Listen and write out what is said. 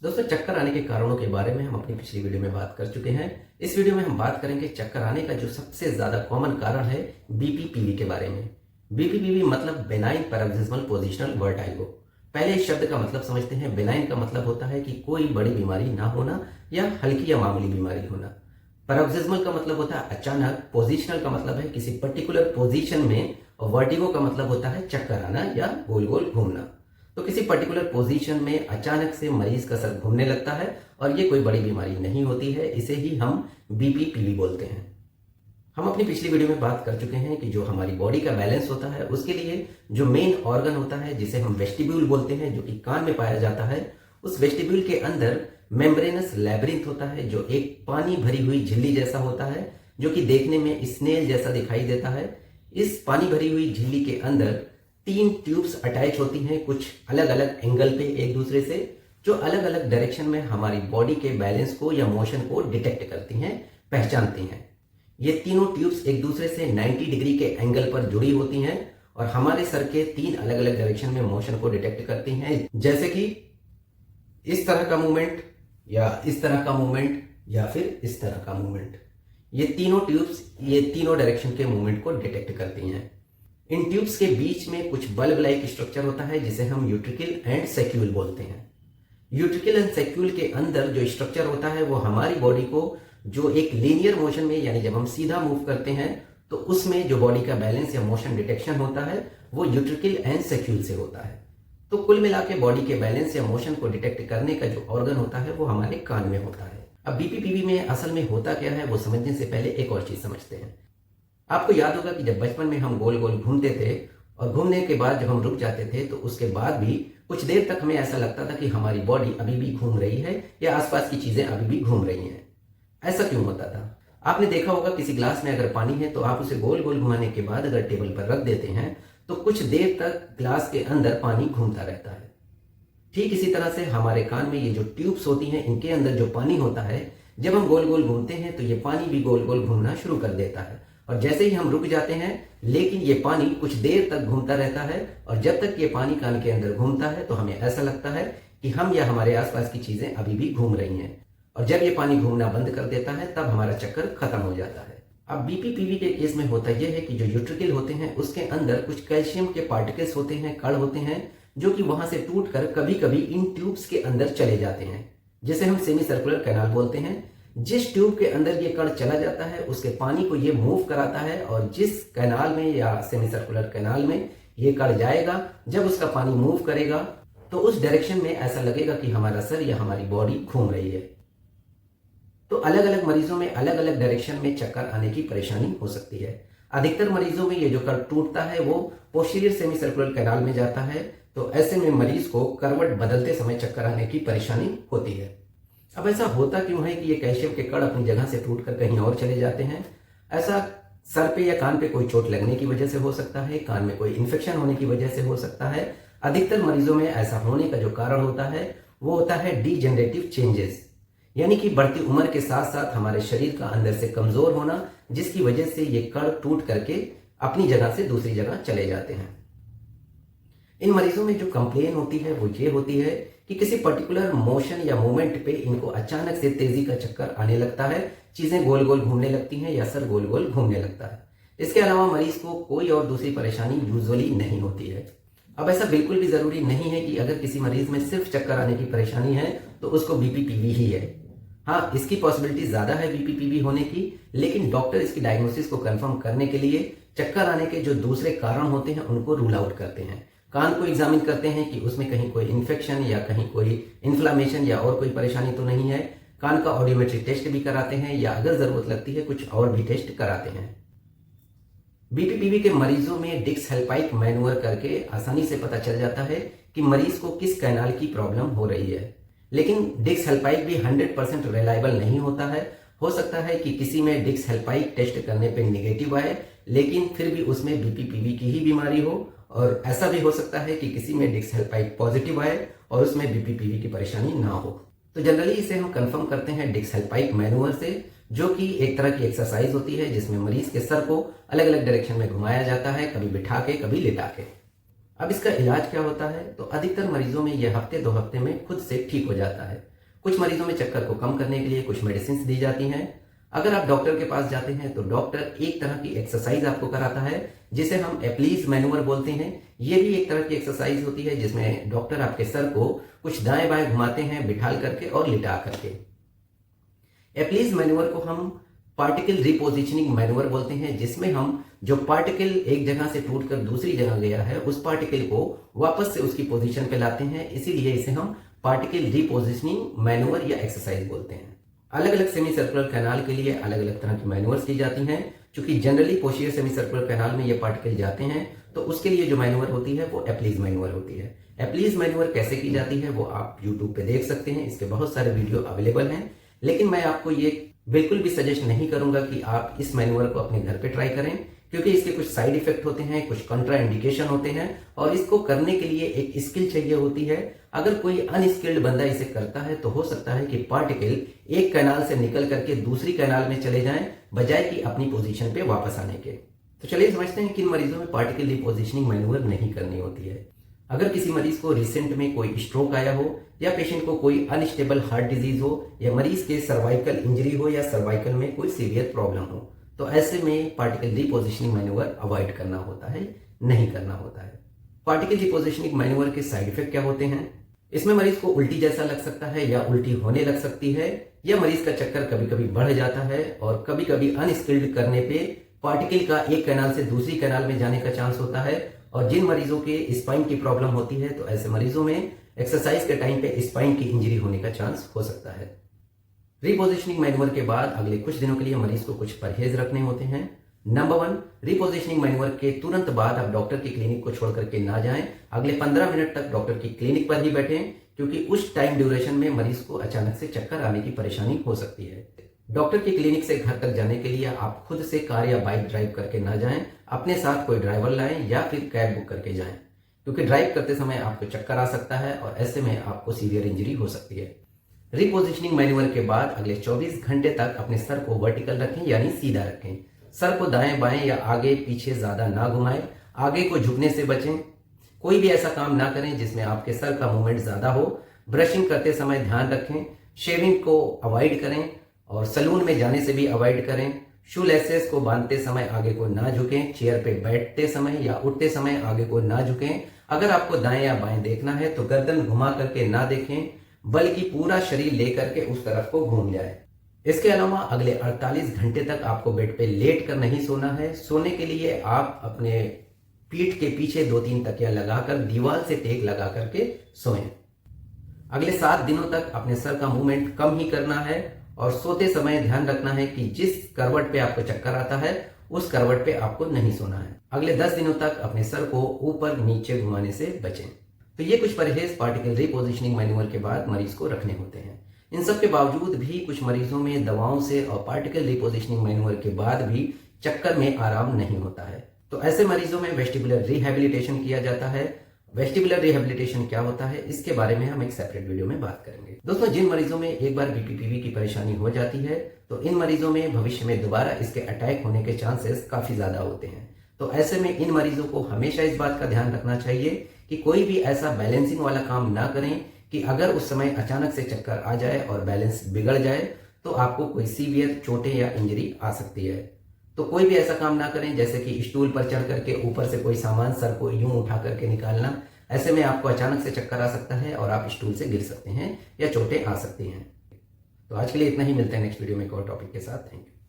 दोस्तों, चक्कर आने के कारणों के बारे में हम अपनी पिछली वीडियो में बात कर चुके हैं। इस वीडियो में हम बात करेंगे चक्कर आने का जो सबसे ज्यादा कॉमन कारण है बीपीपीवी के बारे में। बीपीपीवी मतलब बेनाइन पैराक्सिस्मल पोजिशनल वर्टाइगो। पहले इस शब्द का मतलब समझते हैं। बेनाइन का मतलब होता है कि कोई बड़ी बीमारी ना होना या हल्की या मामूली बीमारी होना। पैराक्सिस्मल का मतलब होता है अचानक। पोजिशनल का मतलब है किसी पर्टिकुलर पोजीशन में, और वर्टिगो का मतलब होता है चक्कर आना या गोल गोल घूमना। तो किसी पर्टिकुलर पोजीशन में अचानक से मरीज का सर घूमने लगता है और ये कोई बड़ी बीमारी नहीं होती है। इसे ही हम बीपीपीवी बोलते हैं। हम अपनी पिछली वीडियो में बात कर चुके हैं कि जो हमारी बॉडी का बैलेंस होता है उसके लिए जो मेन ऑर्गन होता है, जिसे हम वेस्टिब्यूल बोलते हैं, जो कि कान में पाया जाता है, उस वेस्टिब्यूल के अंदर मेम्ब्रेनस लैबिरिंथ होता है, जो एक पानी भरी हुई झिल्ली जैसा होता है, जो कि देखने में स्नेल जैसा दिखाई देता है। इस पानी भरी हुई झिल्ली के अंदर 3 ट्यूब्स अटैच होती हैं, कुछ अलग अलग एंगल पे एक दूसरे से, जो अलग अलग डायरेक्शन में हमारी बॉडी के बैलेंस को या मोशन को डिटेक्ट करती हैं, पहचानती हैं। ये तीनों ट्यूब्स एक दूसरे से 90 डिग्री के एंगल पर जुड़ी होती हैं और हमारे सर के 3 अलग अलग डायरेक्शन में मोशन को डिटेक्ट करती हैं, जैसे कि इस तरह का मूवमेंट या इस तरह का मूवमेंट या फिर इस तरह का मूवमेंट। ये तीनों ट्यूब्स ये तीनों डायरेक्शन के मूवमेंट को डिटेक्ट करती हैं। इन ट्यूब्स के बीच में कुछ बल्ब लाइक स्ट्रक्चर होता है, जिसे हम यूट्रिकल एंड सैक्यूल बोलते हैं। यूट्रिकल एंड सैक्यूल के अंदर जो स्ट्रक्चर होता है वो हमारी बॉडी को जो एक लीनियर मोशन में, यानी जब हम सीधा मूव करते हैं तो उसमें जो बॉडी का बैलेंस या मोशन डिटेक्शन होता है वो यूट्रिकल एंड सैक्यूल से होता है। तो कुल मिला के बॉडी के बैलेंस या मोशन को डिटेक्ट करने का जो ऑर्गन होता है वो हमारे कान में होता है। अब बीपीपीवी में असल में होता क्या है वो समझने से पहले एक और चीज समझते हैं। आपको याद होगा कि जब बचपन में हम गोल गोल घूमते थे और घूमने के बाद जब हम रुक जाते थे तो उसके बाद भी कुछ देर तक हमें ऐसा लगता था कि हमारी बॉडी अभी भी घूम रही है या आसपास की चीजें अभी भी घूम रही हैं। ऐसा क्यों होता था? आपने देखा होगा किसी ग्लास में अगर पानी है तो आप उसे गोल गोल घुमाने के बाद अगर टेबल पर रख देते हैं तो कुछ देर तक ग्लास के अंदर पानी घूमता रहता है। ठीक इसी तरह से हमारे कान में ये जो ट्यूब्स होती हैं, इनके अंदर जो पानी होता है, जब हम गोल गोल घूमते हैं तो ये पानी भी गोल गोल घूमना शुरू कर देता है और जैसे ही हम रुक जाते हैं, लेकिन ये पानी कुछ देर तक घूमता रहता है और जब तक ये पानी कान के अंदर घूमता है तो हमें ऐसा लगता है कि हम या हमारे आसपास की चीजें अभी भी घूम रही हैं। और जब ये पानी घूमना बंद कर देता है तब हमारा चक्कर खत्म हो जाता है। अब बीपीपीवी के केस में होता यह है कि जो यूट्रिकल होते हैं उसके अंदर कुछ कैल्शियम के पार्टिकल्स होते हैं, कण होते हैं, जो कि वहां से टूटकर कभी कभी इन ट्यूब्स के अंदर चले जाते हैं, जिसे हम सेमी सर्कुलर कैनाल बोलते हैं। जिस ट्यूब के अंदर ये कण चला जाता है उसके पानी को ये मूव कराता है और जिस कैनाल में या सेमी सर्कुलर कैनाल में ये कण जाएगा, जब उसका पानी मूव करेगा तो उस डायरेक्शन में ऐसा लगेगा कि हमारा सर या हमारी बॉडी घूम रही है। तो अलग अलग मरीजों में अलग अलग डायरेक्शन में चक्कर आने की परेशानी हो सकती है। अधिकतर मरीजों में ये जो कण टूटता है वो पोस्टीरियर सेमी सर्कुलर कैनाल में जाता है, तो ऐसे में मरीज को करवट बदलते समय चक्कर आने की परेशानी होती है। अब ऐसा होता क्यों है कि ये कैल्शियम के कण अपनी जगह से टूटकर कहीं और चले जाते हैं? ऐसा सर पे या कान पे कोई चोट लगने की वजह से हो सकता है, कान में कोई इन्फेक्शन होने की वजह से हो सकता है। अधिकतर मरीजों में ऐसा होने का जो कारण होता है वो होता है डीजेनरेटिव चेंजेस, यानी कि बढ़ती उम्र के साथ साथ हमारे शरीर का अंदर से कमजोर होना, जिसकी वजह से ये कण टूट करके अपनी जगह से दूसरी जगह चले जाते हैं। इन मरीजों में जो कंप्लेन होती है वो ये होती है कि किसी पर्टिकुलर मोशन या मूवमेंट पे इनको अचानक से तेजी का चक्कर आने लगता है, चीजें गोल गोल घूमने लगती हैं या सर गोल गोल घूमने लगता है। इसके अलावा मरीज को कोई और दूसरी परेशानी यूजुअली नहीं होती है। अब ऐसा बिल्कुल भी जरूरी नहीं है कि अगर किसी मरीज में सिर्फ चक्कर आने की परेशानी है तो उसको बीपीपीवी ही है। हाँ, इसकी पॉसिबिलिटी ज्यादा है बीपीपीवी होने की, लेकिन डॉक्टर इसकी डायग्नोसिस को कंफर्म करने के लिए चक्कर आने के जो दूसरे कारण होते हैं उनको रूल आउट करते हैं। कान को एग्जामिन करते हैं कि उसमें कहीं कोई इन्फेक्शन या कहीं कोई इन्फ्लामेशन या और कोई परेशानी तो नहीं है। कान का ऑडियोमेट्री टेस्ट भी कराते हैं या अगर जरूरत लगती है कुछ और भी टेस्ट कराते हैं। बीपीपीवी के मरीजों में डिक्स हेल्पाइक मैनुअर करके आसानी से पता चल जाता है कि मरीज को किस कैनाल की प्रॉब्लम हो रही है, लेकिन डिक्स हेल्पाइक भी 100% रिलायबल नहीं होता है। हो सकता है कि किसी में डिक्स हेल्पाइक टेस्ट करने पे नेगेटिव आए, लेकिन फिर भी उसमें बीपीपीवी की ही बीमारी हो, और ऐसा भी हो सकता है कि किसी में डिक्स हेल्पाइक पॉजिटिव आए और उसमें बीपीपीवी की परेशानी ना हो। तो जनरली इसे हम कंफर्म करते हैं डिक्स हेल्पाइक मैनुअर से, जो कि एक तरह की एक्सरसाइज होती है जिसमें मरीज के सर को अलग अलग डायरेक्शन में घुमाया जाता है, कभी बिठा के कभी लेटा के। अब इसका इलाज क्या होता है? तो अधिकतर मरीजों में यह हफ्ते 2 हफ्ते में खुद से ठीक हो जाता है। कुछ मरीजों में चक्कर को कम करने के लिए कुछ मेडिसिन दी जाती हैं। अगर आप डॉक्टर के पास जाते हैं तो डॉक्टर एक तरह की एक्सरसाइज आपको कराता है जिसे हम एप्लीज मैनूवर बोलते हैं। ये भी एक तरह की एक्सरसाइज होती है जिसमें डॉक्टर आपके सर को कुछ दाएं बाएं घुमाते हैं बिठाल करके और लिटा करके। एप्लीज मैनूवर को हम पार्टिकल रिपोजिशनिंग मैनूवर बोलते हैं, जिसमें हम जो पार्टिकल एक जगह से टूटकर दूसरी जगह गया है उस पार्टिकल को वापस से उसकी पोजीशन पे लाते हैं, इसीलिए इसे हम पार्टिकल रिपोजिशनिंग मैनूवर या एक्सरसाइज बोलते हैं। अलग अलग सेमी सर्कुलर कैनाल के लिए अलग अलग तरह की मैनूवर्स की जाती हैं। क्योंकि generally posterior semi circular canal में ये पार्टिकल जाते हैं तो उसके लिए जो मैनूवर होती है वो एप्लीज मैनूवर होती है। एप्लीज मैनूवर कैसे की जाती है वो आप यूट्यूब पे देख सकते हैं, इसके बहुत सारे वीडियो अवेलेबल हैं। लेकिन मैं आपको ये बिल्कुल भी सजेस्ट नहीं करूंगा कि आप इस मैनूवर को अपने घर पे ट्राई करें, क्योंकि इसके कुछ साइड इफेक्ट होते हैं, कुछ कंट्रा इंडिकेशन होते हैं और इसको करने के लिए एक स्किल चाहिए होती है। अगर कोई अनस्किल्ड बंदा इसे करता है तो हो सकता है कि पार्टिकल एक कैनाल से निकल करके दूसरी कैनाल में चले जाएं बजाय कि अपनी पोजीशन पे वापस आने के। तो चलिए समझते हैं किन मरीजों में पार्टिकल रिपोजिशनिंग मैनूवर नहीं करनी होती है। अगर किसी मरीज को रिसेंट में कोई स्ट्रोक आया हो या पेशेंट को कोई अनस्टेबल हार्ट डिजीज हो या मरीज के सर्वाइकल इंजरी हो या सर्वाइकल में कोई सीवियर प्रॉब्लम हो, तो ऐसे में पार्टिकल रिपोजिशनिंग मैनूवर अवॉइड करना होता है, नहीं करना होता है। पार्टिकल रिपोजिशनिंग मैनूवर के साइड इफेक्ट क्या होते हैं? इसमें मरीज को उल्टी जैसा लग सकता है या उल्टी होने लग सकती है, या मरीज का चक्कर कभी कभी बढ़ जाता है और कभी कभी अनस्किल्ड करने पे पार्टिकल का एक कैनाल से दूसरी कैनाल में जाने का चांस होता है। और जिन मरीजों के स्पाइन की प्रॉब्लम होती है तो ऐसे मरीजों में एक्सरसाइज के टाइम पे स्पाइन की इंजरी होने का चांस हो सकता है। रिपोजिशनिंग मैनूवर के बाद अगले कुछ दिनों के लिए मरीज को कुछ परहेज रखने होते हैं। नंबर 1, रिपोजिशनिंग मैनूवर के तुरंत बाद आप डॉक्टर की क्लिनिक को छोड़ करके ना जाएं। अगले 15 मिनट तक डॉक्टर की क्लिनिक पर ही बैठें, क्योंकि उस टाइम ड्यूरेशन में मरीज को अचानक से चक्कर आने की परेशानी हो सकती है। डॉक्टर की क्लिनिक से घर तक जाने के लिए आप खुद से कार या बाइक ड्राइव करके ना जाएं, अपने साथ कोई ड्राइवर लाएं या फिर कैब बुक करके जाएं, क्योंकि ड्राइव करते समय आपको चक्कर आ सकता है और ऐसे में आपको सीवियर इंजरी हो सकती है। रिपोजिशनिंग मैनूवर के बाद अगले 24 घंटे तक अपने सर को वर्टिकल रखें, यानी सीधा रखें। सर को दाएं बाएं या आगे पीछे ज्यादा ना घुमाएं, आगे को झुकने से बचें। कोई भी ऐसा काम ना करें जिसमें आपके सर का मूवमेंट ज्यादा हो। ब्रशिंग करते समय ध्यान रखें, शेविंग को अवॉइड करें और सैलून में जाने से भी अवॉइड करें। शू लेसेस को बांधते समय आगे को ना झुकें, चेयर पे बैठते समय या उठते समय आगे को ना झुकें। अगर आपको दाएं या बाएं देखना है तो गर्दन घुमा करके ना देखें, बल्कि पूरा शरीर लेकर के उस तरफ को घूम जाए। इसके अलावा अगले 48 घंटे तक आपको बेड पे लेट कर नहीं सोना है। सोने के लिए आप अपने पीठ के पीछे 2-3 तकिया लगाकर दीवार से टेक लगा करके सोएं। अगले 7 दिनों तक अपने सर का मूवमेंट कम ही करना है और सोते समय ध्यान रखना है कि जिस करवट पे आपको चक्कर आता है उस करवट पे आपको नहीं सोना है। अगले 10 दिनों तक अपने सर को ऊपर नीचे घुमाने से बचें। तो ये कुछ परहेज पार्टिकल रिपोजिशनिंग मैनूवर के बाद मरीज को रखने होते हैं। इन सब के बावजूद भी कुछ मरीजों में दवाओं से और पार्टिकल रिपोजिशनिंग मैनूवर के बाद भी चक्कर में आराम नहीं होता है। तो ऐसे मरीजों में वेस्टिबुलर रिहैबिलिटेशन किया जाता है। वेस्टिबुलर रिहैबिलिटेशन क्या होता है इसके बारे में हम एक सेपरेट वीडियो में बात करेंगे। दोस्तों, जिन मरीजों में एक बार बीपीपीवी की परेशानी हो जाती है तो इन मरीजों में भविष्य में दोबारा इसके अटैक होने के चांसेस काफी ज्यादा होते हैं। तो ऐसे में इन मरीजों को हमेशा इस बात का ध्यान रखना चाहिए कि कोई भी ऐसा बैलेंसिंग वाला काम ना करें कि अगर उस समय अचानक से चक्कर आ जाए और बैलेंस बिगड़ जाए तो आपको कोई सीवियर चोटें या इंजरी आ सकती है। तो कोई भी ऐसा काम ना करें जैसे कि स्टूल पर चढ़ करके ऊपर से कोई सामान सर को यूं उठा करके निकालना। ऐसे में आपको अचानक से चक्कर आ सकता है और आप स्टूल से गिर सकते हैं या चोटें आ सकती हैं। तो आज के लिए इतना ही, मिलते हैं नेक्स्ट वीडियो में एक और टॉपिक के साथ। Thank you.